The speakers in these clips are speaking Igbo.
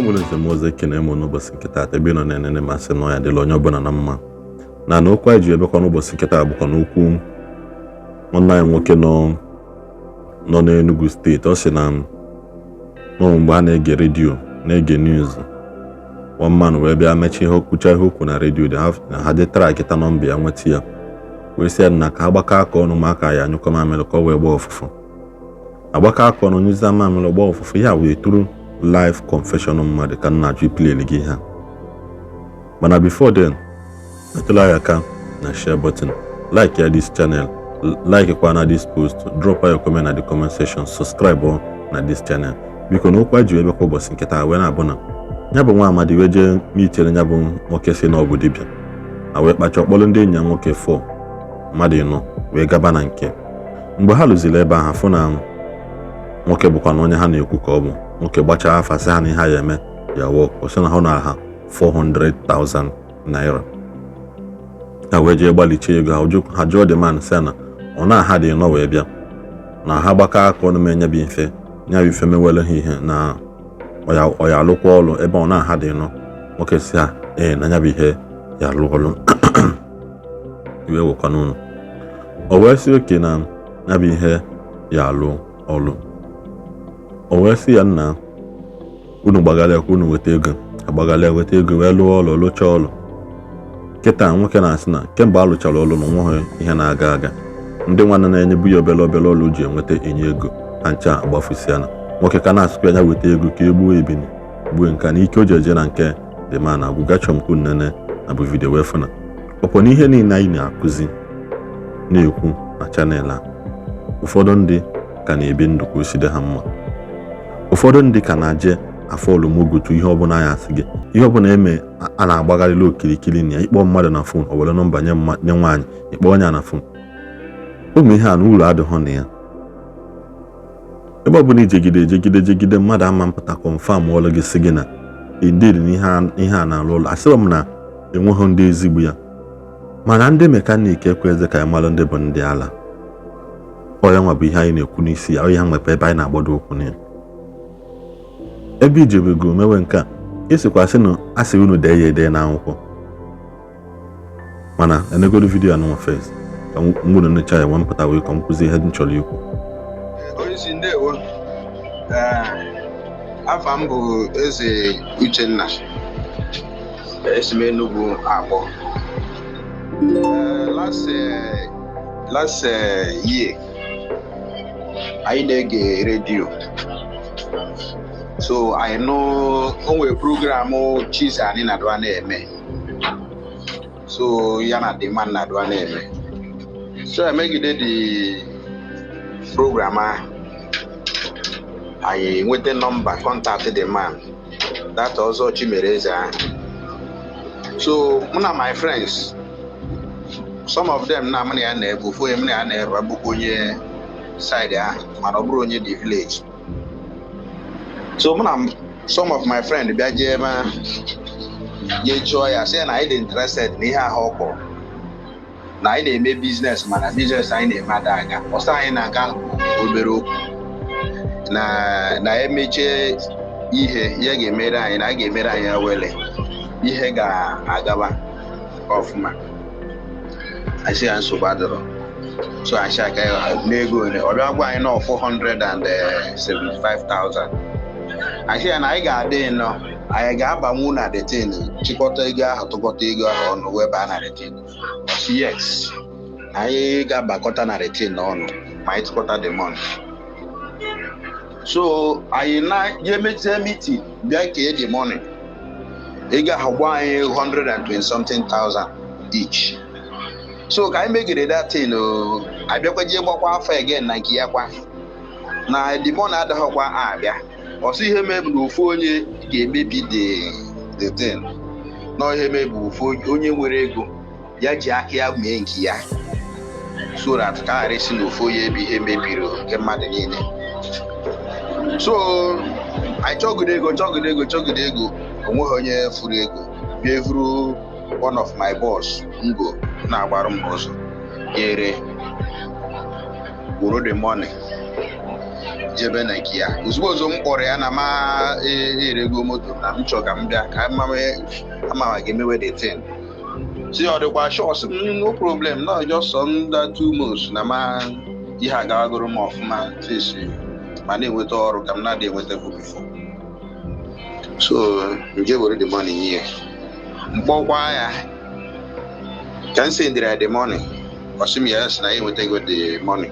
Igbo resembles ekene emo n'ụbọchị nkịta ebe nọ na-enene masị nọ ya dịla onye ọbụla na mma na okwu anyị ji ebekwa n'ụbọchị nkịta bụkwa n'okwu nwanne anyị nwoke nọ n'Enugu steeti. Ọ sị na mgbe a na-ege redio na-ege news one man wee bịa mechie ihe okwucha ihe okwu na redio ha dị trakịta nọmba ya nweta ya wee sị na ka agbakọ aka ọnụ ma aka ya anyụkọ mamịrị ka ọ wee gbaa ọfụfụ. Agbakọ aka ọnụ nyụzie mamịrị gbaa ọfụfụ ya wee tụrụ live confession mmadụ ka nna ajụ ipleli gị ha. Mana before then, metụla ya aka na share button, like ya this channel, like kwa na this post, drop your comment na the comment section, subscribe na this channel. Biko na okwu aji ebe kwa ụbọchị nkịta wee na-abụ na ya bụ nwa amadi wee jee mitere ya bụ nwoke si na ọ bụ dibịa wee kpacha ọkpọrọ ndị enyi ya nwoke 4 mmadụ 4 wee gaba na nke. Mgbe ha lụziri ebe ahụ fụ na nwoke bụkwa na onye ha na-ekwu ka ọ bụ nwoke gbachaa afa sị ha na ihe ya eme ya wọk ọsị na ha na ha 400,000 naira. Ha wee jee gbalichie ego ha jụọ dị man sị na ọ na-aha dị nọ wee bịa na ha gbakọ aka ọnụ menye bụ mfe nya bụ ife mewele ha ihe na ọ ya alụkwa ọlụ ebe ọ na-aha dị nọ. Nwoke si ha na nya bụ ihe ya alụ ọlụ iwe wekwa n'ụlọ. O wee si oke na nya bụ ihe ya alụ ọlụ. O wee si ya nna unu gbagara ekwu unu weta ego agbagara weta ego wee lụọ ọlụ lụcha ọlụ. Kịta nwoke na-asị na kemgbe a lụchara ọlụ na onweghị ihe na-aga aga ndị nwanne na-enyebu ya obele ọlụ ji enweta enye ego ha ncha agbafusi ya na nwoke ka na-asịkwa anya weta ego ka egbuo ebini gbuo nka na ike o ji eje na nke dị ma na agwụ gachọmkwu nnene na bụ vidio wee fụna ọpọ n'ihe niile anyị na-akụzi na-ekwu na chanel a. Ụfọdụ ndị ka na-ebi ndụ ka o si dị ha mma. Ụfọdụ ndị ka na-aje afọ olumogotu ihe ọbụla ya asị gị ihe ọbụla eme a na-agbagharịla okirikiri na ya ịkpọ mmadụ na fon o were nọmba nye nwaanyị ịkpọ onye na fon. Ụmụ ihe a na uru adịghọ na ya. Ebe ọbụla ijegide mmadụ ama mpụta kọnfam ọlụ gị sị gị na indeed na ihe a na-alụ ụlọ asịrọ m na enweghị ndị ezigbo ya mana ndị mekanik ekweze ka anyị malụ ndị bụ ndị ala. Ọ ya nwa bụ ihe anyị na-ekwu n'isi ya, ọ ya nwepe ebe anyị na-agbado okwu na ya. Ebe ijebego mewe nke a isikwa sị na asị unu dee ya ede na akwụkwọ mana enegoro vidiyo anụnwa fes ka mgburu nnecha ya wempụta wee ka m kwụzi ihe m chọrọ ikwu. Onyeisi ndewo, afa m bụ Eze Uchenna, esi m Enugu akpọ. Last year anyị na-ege redio, so I know onwe programu chizi anyị na-adwa na-eme, so ya na dị man na-adwa na-eme, so emegide the program anyị nweta nọmba contact the man that ọzọ Chimereze ahụ. So mụ na my friends, some of them na mụ na ya na-ebu fo mụ na ya na-eru abụkwa onye side ahụ mana ọ bụrụ onye the village. So mụ na some of my friends bịa jee ebe nye jụọ ya sị na anyị dị interested n'ihe ahụ ọ kpọrọ na anyị na-eme biznes mana biznes anyị na-eme ada aga ọsọ anyị na-aga obere okwu na emechie ihe ya ga-emere anyị na a ga-emere anyị awele ihe ga-agaba ọfụma. Anyị ya nsogbu adịrọ, so anyị aka n'ego ole ọ bịa gwa anyị na 475,000. Anyị ya na anyị ga-adị nọ anyị ga-abanwu na detin chịkọta ego ahụ tụkọta ego ahụ ọnụ wee baa na detin. Yes, anyị ga-agbakọta na detin ọnụ ma anyị tụkọta the money. So anyị na-je emezie meeting bịa kee the money, ego ahụ gba anyị 120,000 each. So ka anyị megide that thing abịakwa jee gbakwa afọ again na nke ya kwa na the money adịghịkwa abịa. Ọsọ ihe mebụ ofu onye ga-emebi the thing na ihe mebụ ofu onye nwere ego ya ji aka ya mee nke ya, so that ka ghara isi na ofu onye ebe ihe mebiri nke mmadụ niile. So anyị chọgide ego onweghị onye furu ego bịa evuru one of my boss ngo na-agbarụ m ụzọ ere gwuru the money jebe na nke ya ozugbo ọzọ m kpọrọ ya na ma erego moto na m chọrọ ka m bịa ka ama ga-emewe the thing si ọ dịkwa shọs no problem no just under 2 months na ma ihe agawagoro m ọfụma tisi ma na-enweta ọrụ ka m na-adị enweta before so nje were the money nye mkpọkwa ya ka m sendịrị ya the money ọsị m ya sị na enwetago the money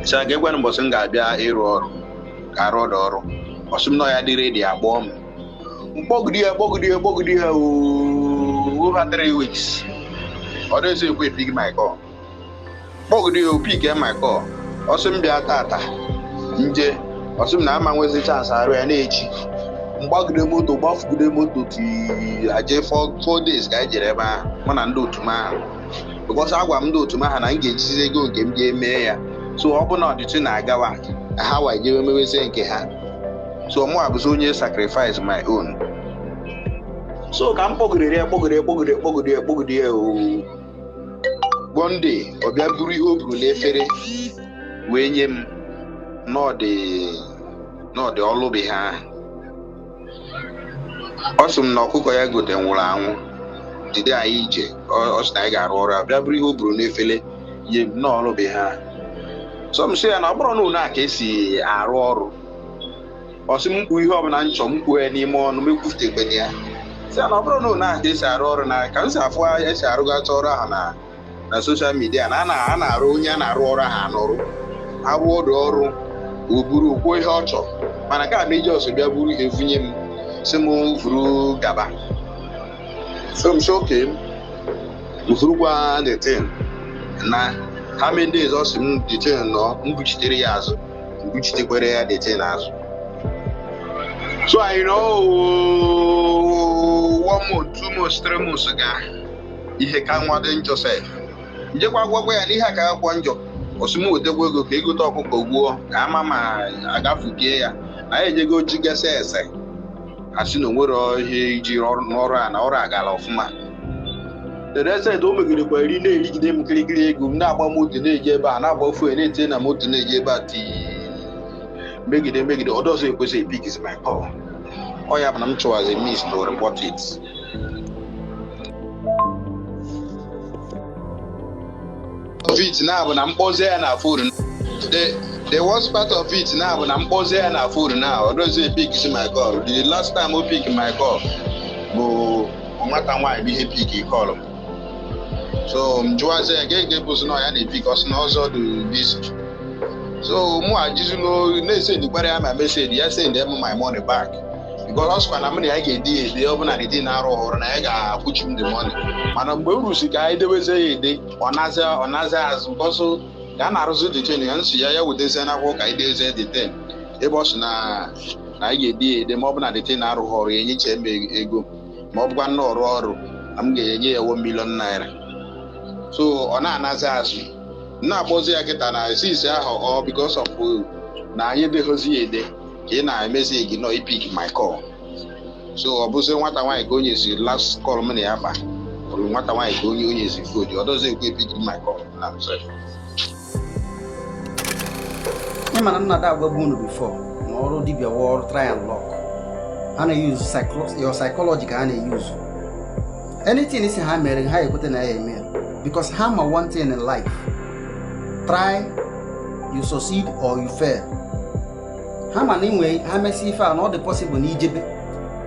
si a ga-egwe mbọsị m ga-abịa ịrụ ọrụ ka arụ ọrụ ọsị m nọ ya dị redi agbọọ m mkpọgide ya over 3 weeks ọ dịghịzi ekwe pick my call kpọgide ya pick my call ọsị m bịa tata nje ọsị m na ama nwezi chance arụ ya na-echi mgbagide moto gbafugide moto ti aje 4 days ka anyị jere ebe ahụ mụ na ndị otu m ahụ because agwa m ndị otu m ahụ na m ga-ejizi ego nke m ga-eme ya so ọ bụ na ọdịtụ na-agawa ha wa jewe mewezie nke ha so mụ abụzi onye sacrifice my own so ka m kpọgidere ya one day ọ bịa buru ihe o buru n'efere wee nye m n'ọdị ọlụbi ha ọ sị m na ọkụkọ ya gote nwụrụ anwụ dịde anyị ije ọ sị na anyị ga-arụ ọrụ bịa buru ihe o buru n'efere nye m n'ọlụbi ha so m sị ya na ọ bụrụ na ụlọ a ka esi arụ ọrụ ọ sị m kwu ihe ọbụla nchọ m kwuo ya n'ime ọnụ m ekwufutegbene ya sị ya na ọ bụrụ na ụlọ a ka esi arụ ọrụ na ka m si afụ esi arụgata ọrụ ahụ na soshal midia na a na-arụ onye a na-arụ ọrụ ahụ anọrụ arụ ọrụ o buru kwuo ihe ọ chọrọ mana ka m eji ọsọ bịa buru ihe vunye m sị m vuru gaba so m sị oke m vurukwa the thing na how many days ọ sị m the thing nọ mbuchitere ya azụ mbuchitekwere ya the thing azụ so I know 1 month 2 months 3 months ga ihe ka nwa dị njọ sef njekwa gwagwa ya n'ihe aka akwụkwọ njọ osimu wetekwa ego ka egote ọkụkọ gbuo ka ama ma agafugie ya na ejego jigasa ese asị na onwere ihe iji n'ọrụ a na ọrụ agala ọfụma tereset o megidekwa iri na-erigide m kirikiri ego m na-agba moto na-eje ebe a na-agba ofu na-etinye na moto na-eje ebe a ti megide ọdọzọ ekwesịghị pick my call ọ ya bụ na m chọwazi miss to report it of it na bụ na mkpọzie ya na phone the worst part of it na bụ na mkpọzie ya na phone na ọdọzọ pick my call the last time o pick my call bụ nwata nwaanyị bụ ihe pick call so m jụwazi ya ga-ebụzi na ya na-epik ọsị na ọzọ dị busy so mụ ajizulo na-esend gbara ya ma message ya send them my money back because ọ sịkwa na m na ya ga-ede ede ọ bụ na dị na-arụ ọrụ na ya ga-akwụchi m the money mana mgbe m rusi ka anyị deweze ya ede ọ nazi azụ bọsụ ka a na-arụzi deten ya nsị ya wetezie n'akwụkwọ ka anyị dezie deten ebe ọ sị na anyị ga-ede ya ede ma ọ bụ na deten na-arụghị ọrụ ya enyeche m ego ma ọ bụkwa nna ọrụ ọrụ na m ga-enye ya 1 million naira so ọ na-anazi azụ na-akpọzi ya kịta na isi ahụ ọ because of na anyị deghọzi ya ede ka ị na-emezi gị nọ ipik my call so ọ bụzi nwata nwaanyị ka onye si last call m na ya kpa ọrụ nwata nwaanyị ka onye si foji ọ dozi ekwe ipik my call na ị mana nna da agwagbu unu before na ọrụ dibịa wụ ọrụ try and lock a na-use your psychology ka a na-use anything isi ha mere ha ekwete na ya eme because ha ma one thing in life try you succeed or you fail ha ma na inwe ha mesi ife a na ọ dị possible na ijebe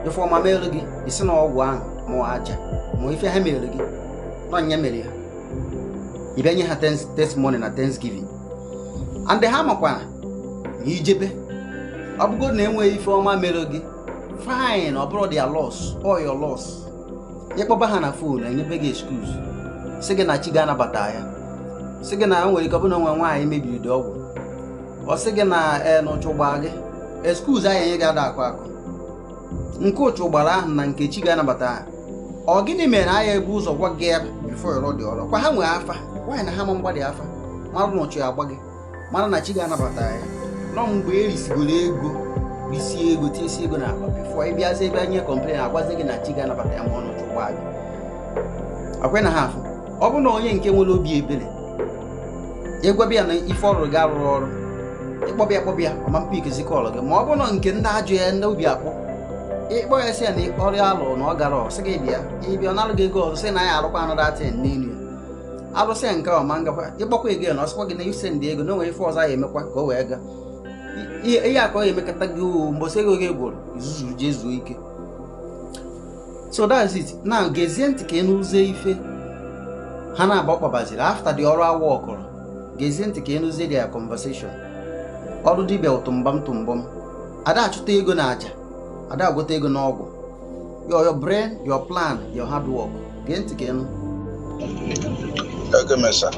ife ọma mere gị isi na ọgwụ ahụ ma aja ma ife ha mere gị na nya mere ya ịbịa nye ha testimony na Thanksgiving and ha makwa na ijebe ọ bụgo na enweghị ife ọma mere gị fine ọ bụrụ their loss or your loss ịkpọba ha na phone enyebe gị excuse sị gị na chi ga-anabata ya sị gị na nwere ike ọ bụ na onwe nwaanyị mebiri dị ọgwụ ọ sị gị na n'ụchụ gbaa gị excuse anyị nye ga-ada akụ akụ nke ụchụ gbara ahụ na nke chi ga-anabata ha ọ gịnị mere anya ebu ụzọ gwa gị ya before ịrụ dị ọrụ kwa ha nwere afa nwaanyị na ha ma mgbadị afa mara na ụchụ ya agba gị mara na chi ga-anabata ya nọ mgbe erisigoro ego isi ego tiesi ego na akpa before ị bịazi ebe anyị complain agwazi gị na chi ga-anabata ya ma ọ n'ụchụ gbaa gị akwe na ha afụ ọ bụ na onye nke nwere obi ebere ịgwabi ya na ife ọrụ ga-arụrụ ọrụ ịkpọbịa ọma mpik zikọlụ gị ma ọ bụrụ na nke ndị ajụ ya ndị obi akpọ ịkpọ ya sị ya na ọrịa alụ na ọ gara ọsị gị bịa ịbịa ọ nalụ gị ego ọzọ sị na ya arụkwa anụ datin n'elu ya alụsị nke ọma ngakwa ịkpọkwa ego na ọsịkwa gị na ise ndị ego na onwe ife ọzọ ya emekwa ka o wee gaa ihe a ka ọ emekọta gị mgbọsị ego gị gwụrụ izuzu jee zuo ike. So that's it. Now gezie ntị ka ị nụzie ife ha na-agba kpabaziri after the ọrụ awa ọkọrọ. Gezie ntị ka ị nụzie their conversation. Ọrụ dibịa tụmbọm ada achụta ego na aja, ada agwọta ego n'ọgwụ. Your brain, your plan, your hard work. Gee ntị ka ị nụ. Okay, Mesa.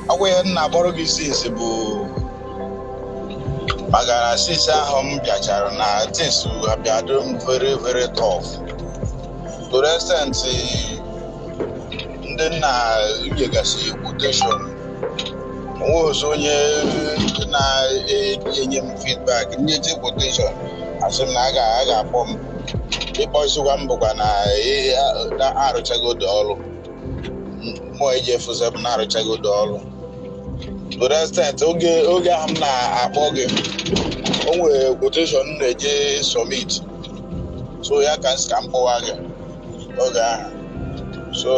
Agwa ya nna akpọrọ gị since bụ magara since ahụ m bịachara na things abịa do m very very tough. To the extent ndị nna nyegasị quotation onwe ọzọ onye na-enye m feedback nyeje quotation asị m na a ga-akpọ m ịkpọzikwa m bụkwa na arụchagodo ọrụ mmụọ eji efuze m na-arụchagodo ọrụ. To the extent oge ahụ m na-akpọ gị o nwere quotation m na-eje submit so ya ka m kpọwa gị oge ahụ so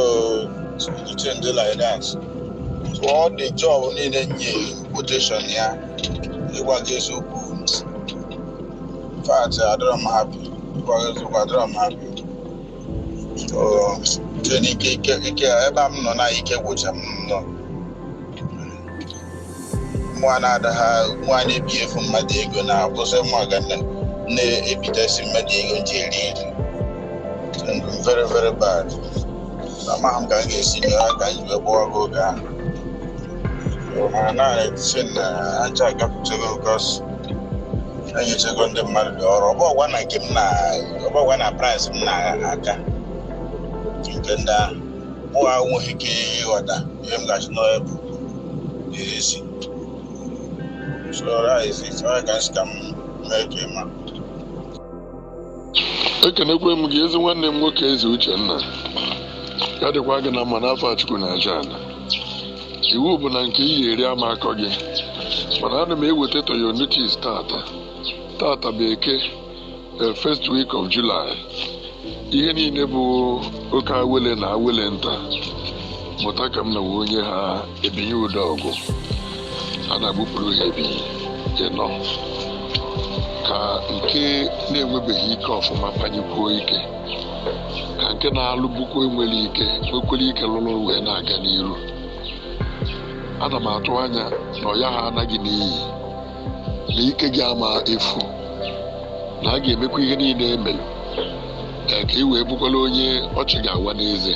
it change like that. So all the job niile nye quotation ya ịgwa gị eziokwu. In fact, I don't happy. I don't happy. So ike ebe m nọ na ike gwụcha m nọ mụa na-ebi efu mmadụ ego na-akwụsị mụa ga na-ebidesi mmadụ ego nji eri very very bad. Amaghị m ka m ga-esi mee ka m ji gbawa gị oge ahụ mana na-esi na aja agapụtago because enyechego ndị mmadụ dị ọrụ ọgbọgwa na nke m ọgbọgwa na price m na-aka nke ndị ahụ mụa nweghị ike ịghọta ihe m gachi n'ebu ezi so that is it. I ka m mee ka ịma. Ekenekwe m gị ezi nwanne m nwoke eze Uchenna ya dịkwa gị na mma n'afọ Chukwu na aja ala. Iwu bụ na nke iyi eri ama akọ gị mana ana m eweta to your notice tata bụ eke first week of July. Ihe niile bụ oke awele na awele nta mụta ka m na onye ha ebinye ụda ọgụ a na-agbupụrụ ha ebinye ịnọ ka nke na-enwebeghị ike ọfụma panyekwuo ike ka nke na-alụbukwa enwere ike nwekwere ike lụrụ wee na-aga n'iru. Ana m atụ anya na ọya ha anaghị n'iyi na ike gị ama efu na a ga-emekwa ihe niile emere ka ị wee bụkwala onye ọchị ga-awa n'eze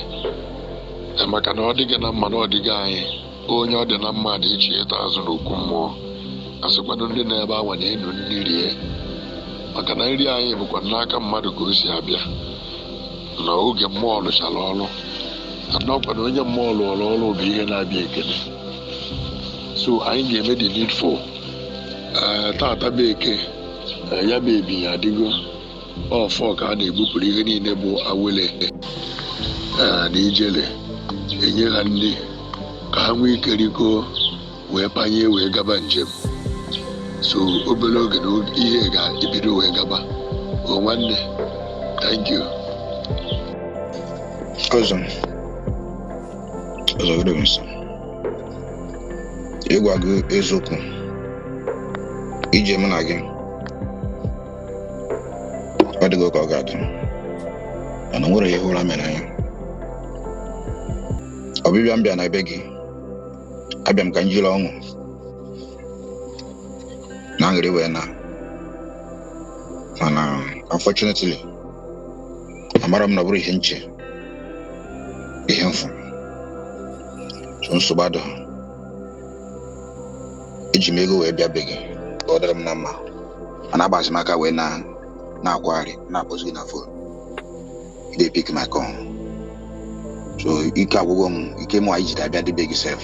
maka na ọ dịghị na mma na ọ dịghị anyị onye ọ dị na mma dị iche ịta azụ n'okwu mmụọ asịkwado ndị na-ebe awa na-enu nri rie maka na nri anyị bụkwa n'aka mmadụ ka o si abịa na oge mmụọ lụchara ọrụ anọkwa na onye mmụọ lụọrọ ọrụ bụ ihe na-abịa ekele. So anyị ga-eme the needful. Tata bụ eke ya bụ ebinye adịgo ọfọ ka a na-egbupụrụ ihe niile bụ awele na ijele enye ha nri ka ha nwee ike riko wee panye wee gaba njem. So obere oge na ihe ga-ebido wee gaba. O nwanne, thank you. Ọzọ gịrị nsọ ịgwa gị eziokwu ije mụ na gị ọ dịgo ka ọ ga-adị mana nwere ihe ụra mere anya. Ọbịbịa m bịa na be gị abịa m ka m jiri ọṅụ na aṅụrị wee na mana unfortunately amara m na ọ bụrụ ihe nche ihe mfu so nsogbu adọ eji m ego wee bịa be gị ọ dịrị m na mma mana agbazi m aka wee na-akwagharị na-akpọzi gị na fon ị dey-pick my call so ike agwụgwọ m ike mụ anyị jide abịa debe gị sef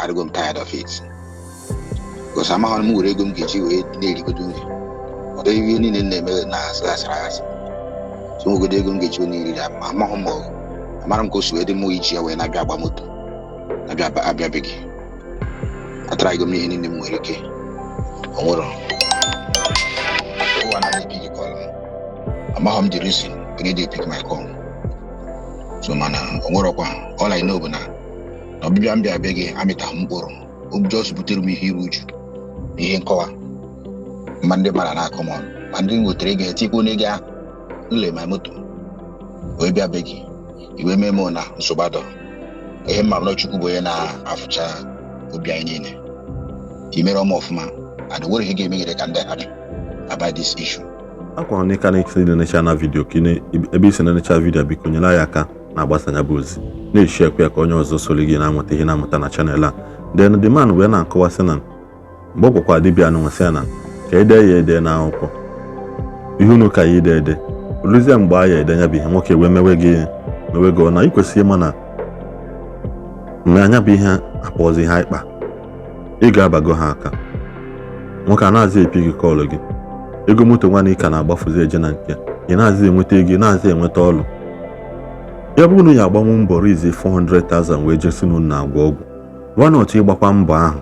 adịgo m tired of it because amaghị m were ego m ga-eji wee na-erigodo nri ọ dịghị ihe niile na-eme na asị so nwegodo ego m ga-eji wee na-eriri amaghị m amara m ka o si wee dị mụ iji ya wee na-abịa agba moto na-abịa be gị atara go me ihe niile m nwere ike onwero ụwa na pick call amahom the reason when they pick my call so mana onwero kwa all I know bụ na ọbịbịa mbịa abịaghị amịta mkpụrụ just butere m ihe iru uju ihe nkọwa ma ndị mara na akọmọn ma ndị nwetere ego etikwu n'ego ahụ nle ma moto wee bịa be gị iwe mee mụ na nsogbu adọrọ ihe mma m Chukwu bụ onye na-afụcha obi anyị niile imere ọma ọfụma and nwere ihe ga-emegide ka ndị happy about this issue. Akwa n'ika na-ekiri necha na video kine ebe isi necha video biko nyela ya aka na-agbasanya bụ ozi na-eshi ekwe ka onye ọzọ soli gị na-amụta ihe na-amụta na channel a. Then the man wee na-akọwasị na mgbe ọgwụkwa dibịa anụnwasị ya na ka ede ya ede na akwụkwọ ihe unu ka ya ede oluzie mgbe a ya ede ya bụ ihe nwoke wee mewe gị na ikwesịghị ịma na mgbe anya bụ ihe akpọzi ha ịkpa ị ga-abago ha aka nwoke a na-azị epi gị kọlụ gị ego moto nwa na ị ka na-agbafuzi eje na nke ị na-azị enweta ego na-azị enweta ọlụ ya bụ unu ya agbanwe mbọ rizi 400,000 wee jesi na unu na-agwọ ọgwụ why not ịgbakwa mbọ ahụ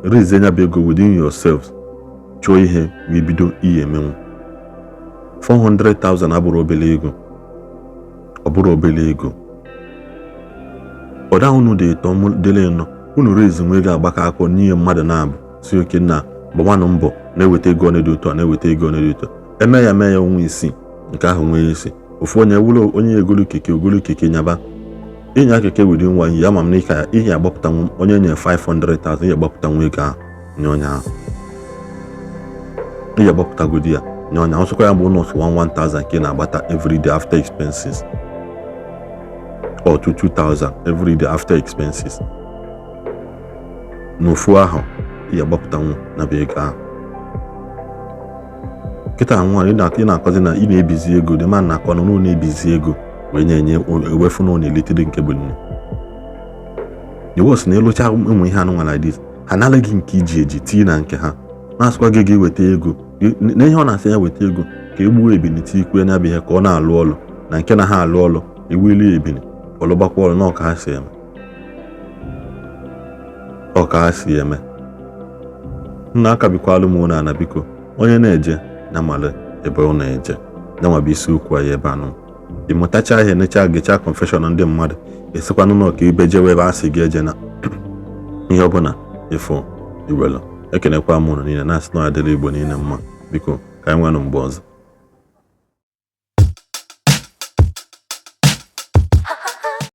rizi nya bụ ego within yourselves chọọ ihe wee bido ihe emenwu 400,000 abụrụ obele ego ọ bụrụ obele ego ọda unu dị eto dele nọ unu rizi nwe ego agbaka akọ n'ihe mmadụ na-abụ si oke na gbawanụ mbọ na-eweta ego ọnụ dị ụtọ na-eweta ego ọnụ dị ụtọ eme ya onwe isi nke ahụ nwee isi ofu onye wụlọ onye ogolu keke nyaba ịnya keke wiri nwa ya ma m na ịka ihe agbapụta onye nye 500,000 ihe agbapụta nwa ego ahụ nye onye ahụ ihe agbapụtagodi ya nye onye ahụ sọkwa ya bụ nọọsụ 1,000 ka ị na-agbata everyday after expenses or 2,000 everyday after expenses n'ofu ahụ ihe agbapụta nwa na bụ ego ahụ kịta nwa ị na-akọzi na ị na-ebizi ego dị ma na-akọ na ụlọ na-ebizi ego wee nye ewefu na ọ na-elitiri nke bụ nne iwos na ịlụcha ụmụ ihe anụnwa like this ha nala gị nke iji eji tii na nke ha na-asịkwa gị weta ego na ihe ọ na-asị ya weta ego ka egbuo ebini tikwe na abịa ka ọ na-alụ ọlụ na nke na ha alụ ọlụ eweli ebini ọlụgbakwa ọlụ na ọka ha si eme nna aka bikwalụ m ụlọ ana biko onye na-eje na male ebe ọ na-eje na nwa bụ isi okwu anyị ebe anụ ịmụtacha ihe necha gecha confession ndị mmadụ esikwanụ na ọka ibe jewe ebe a sị gị eje na ihe ọbụla ịfụ iwelu ekenekwa m ụnụ niile na-asị na ọ adịla Igbo niile mma biko ka anyị nwenụ mgbe ọzọ.